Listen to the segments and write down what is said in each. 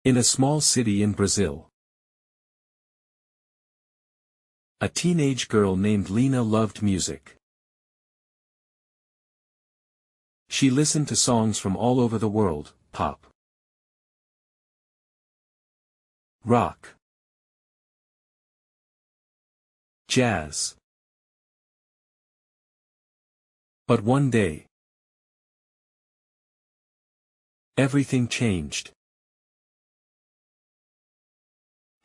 In a small city in Brazil, a teenage girl named Lina loved music. She listened to songs from all over the world: pop, rock, jazz. But one day, everything changed.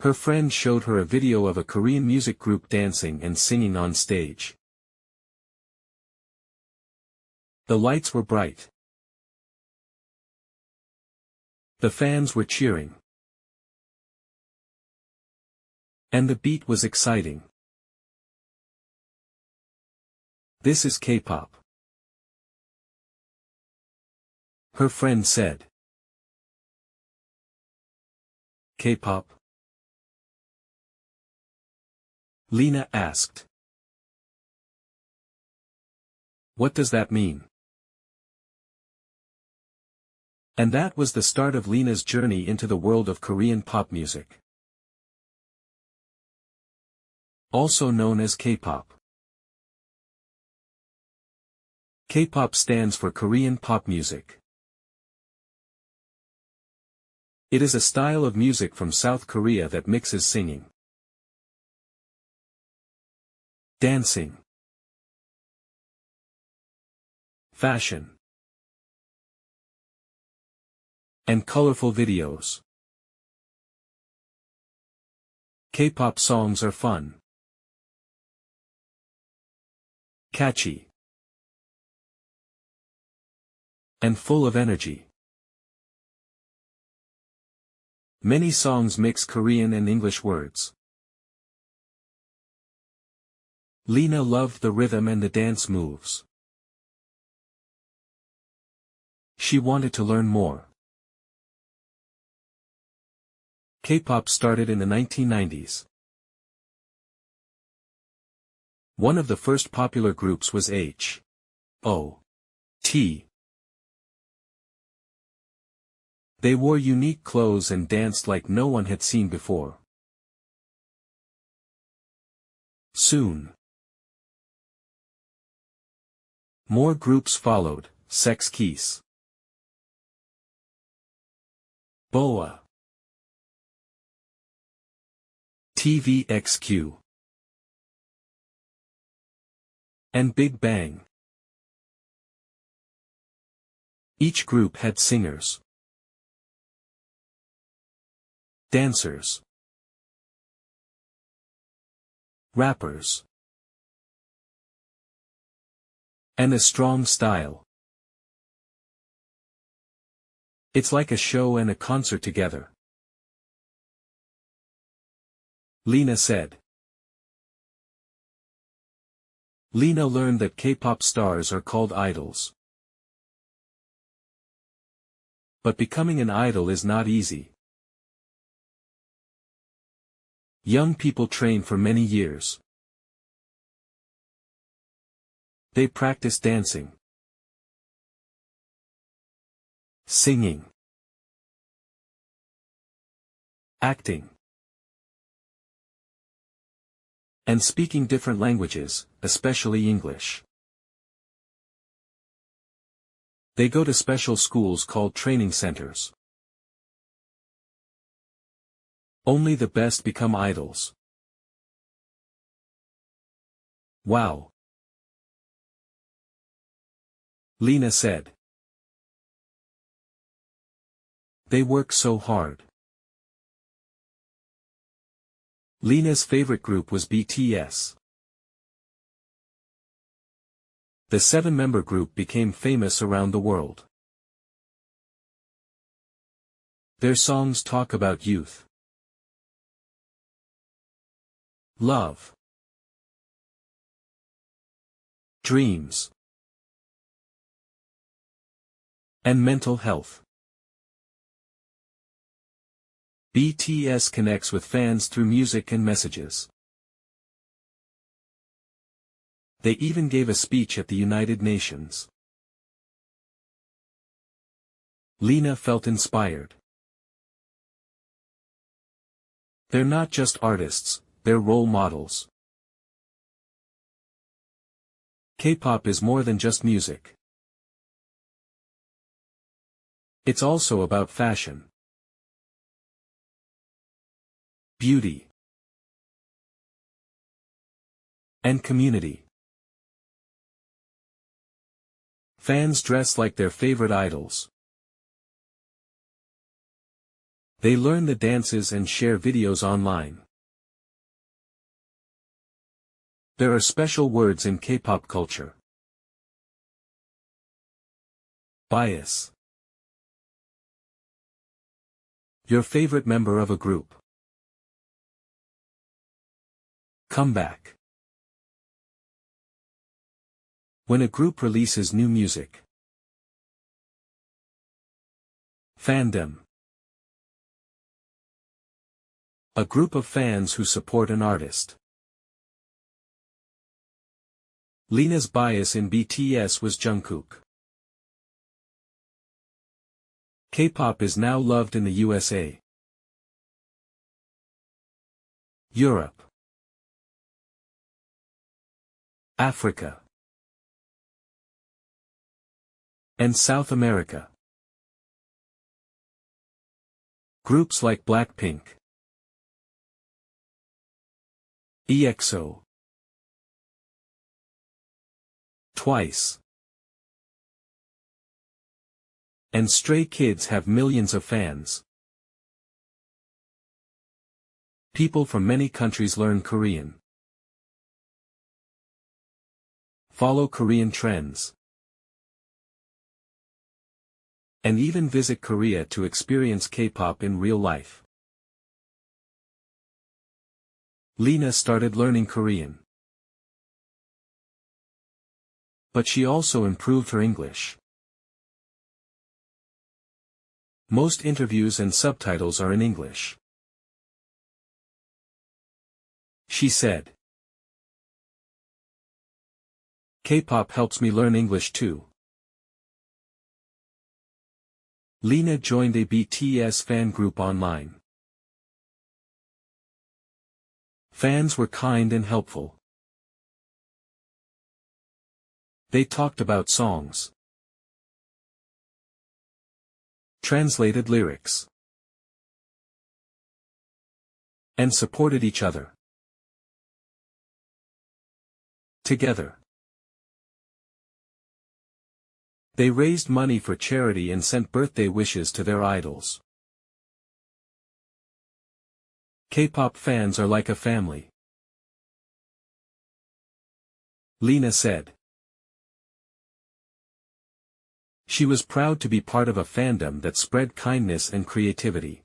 Her friend showed her a video of a Korean music group dancing and singing on stage. The lights were bright. The fans were cheering. And the beat was exciting. This is K-pop, her friend said. K-pop? Lina asked. What does that mean? And that was the start of Lina's journey into the world of Korean pop music, also known as K-pop. K-pop stands for Korean pop music. It is a style of music from South Korea that mixes singing, dancing, fashion, and colorful videos. K-pop songs are fun, catchy, and full of energy. Many songs mix Korean and English words. Lina loved the rhythm and the dance moves. She wanted to learn more. K-pop started in the 1990s. One of the first popular groups was H.O.T. They wore unique clothes and danced like no one had seen before. Soon, more groups followed: Sex Kiss, BoA, TVXQ, and Big Bang. Each group had singers, dancers, rappers, and a strong style. It's like a show and a concert together, Lina said. Lina learned that K-pop stars are called idols. But becoming an idol is not easy. Young people train for many years. They practice dancing, singing, acting, and speaking different languages, especially English. They go to special schools called training centers. Only the best become idols. Wow, Lina said. They work so hard. Lina's favorite group was BTS. The 7-member group became famous around the world. Their songs talk about youth, love, dreams, and mental health. BTS connects with fans through music and messages. They even gave a speech at the United Nations. Lina felt inspired. They're not just artists, they're role models. K-pop is more than just music. It's also about fashion, beauty, and community. Fans dress like their favorite idols. They learn the dances and share videos online. There are special words in K-pop culture. Bias. Your favorite member of a group. Comeback. When a group releases new music. Fandom. A group of fans who support an artist. Lena's bias in BTS was Jungkook. K-pop is now loved in the USA, Europe, Africa, and South America. Groups like Blackpink, EXO, Twice, and Stray Kids have millions of fans. People from many countries learn Korean. Follow Korean trends. And even visit Korea to experience K-pop in real life. Lena started learning Korean. But she also improved her English. Most interviews and subtitles are in English. She said, K-pop helps me learn English too. Lena joined a BTS fan group online. Fans were kind and helpful. They talked about songs, translated lyrics, and supported each other. Together, they raised money for charity and sent birthday wishes to their idols. K-pop fans are like a family, Lena said. She was proud to be part of a fandom that spread kindness and creativity.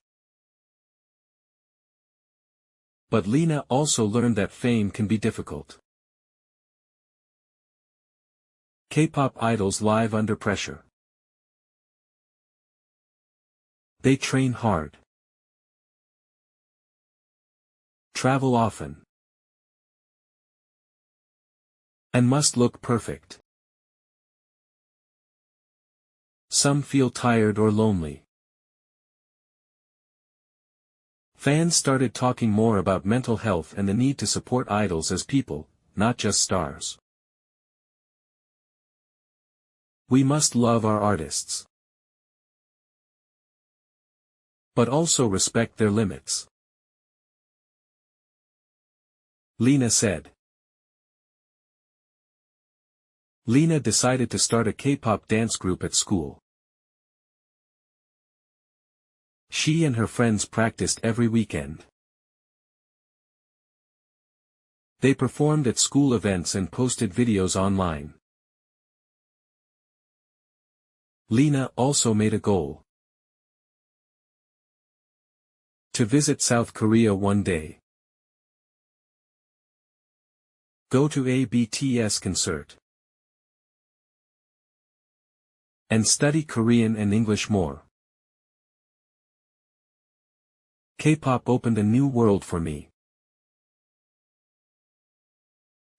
But Lena also learned that fame can be difficult. K-pop idols live under pressure. They train hard, travel often, and must look perfect. Some feel tired or lonely. Fans started talking more about mental health and the need to support idols as people, not just stars. We must love our artists, but also respect their limits, Lena said. Lena decided to start a K-pop dance group at school. She and her friends practiced every weekend. They performed at school events and posted videos online. Lena also made a goal to visit South Korea one day. Go to a BTS concert. And study Korean and English more. K-pop opened a new world for me,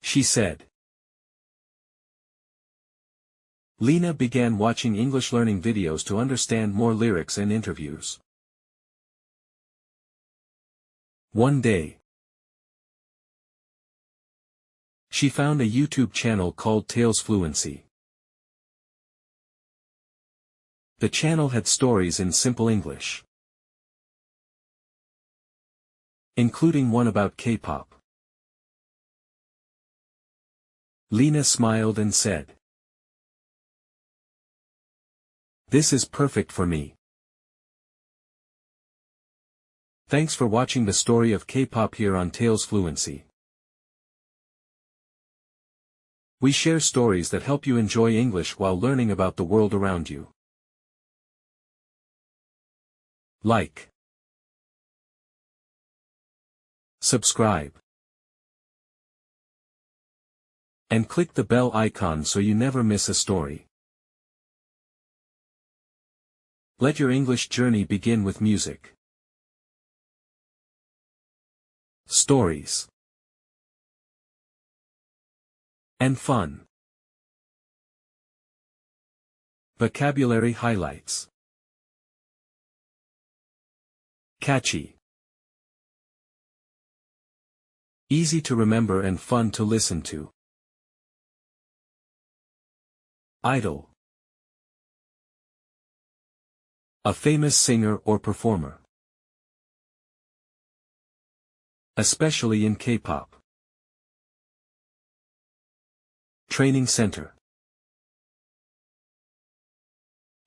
she said. Lena began watching English learning videos to understand more lyrics and interviews. One day, she found a YouTube channel called Tales Fluency. The channel had stories in simple English, including one about K-pop. Lena smiled and said, "This is perfect for me." Thanks for watching the story of K-pop here on Tales Fluency. We share stories that help you enjoy English while learning about the world around you. Like, subscribe, and click the bell icon so you never miss a story. Let your English journey begin with music. Stories and fun. Vocabulary highlights. Catchy. Easy to remember and fun to listen to. Idol. A famous singer or performer. Especially in K-pop. Training center.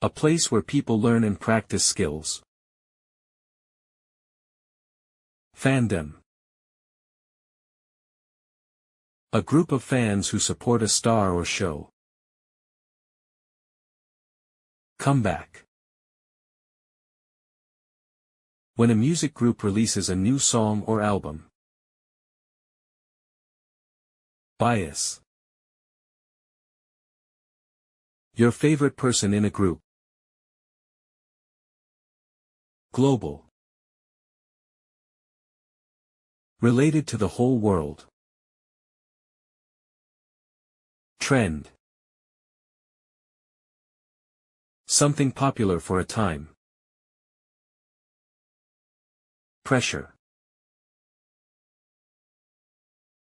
A place where people learn and practice skills. Fandom. A group of fans who support a star or show. Comeback. When a music group releases a new song or album. Bias. Your favorite person in a group. Global. Related to the whole world. Trend. Something popular for a time. Pressure.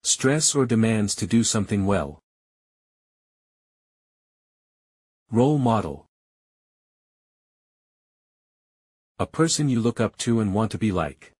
Stress or demands to do something well. Role model. A person you look up to and want to be like.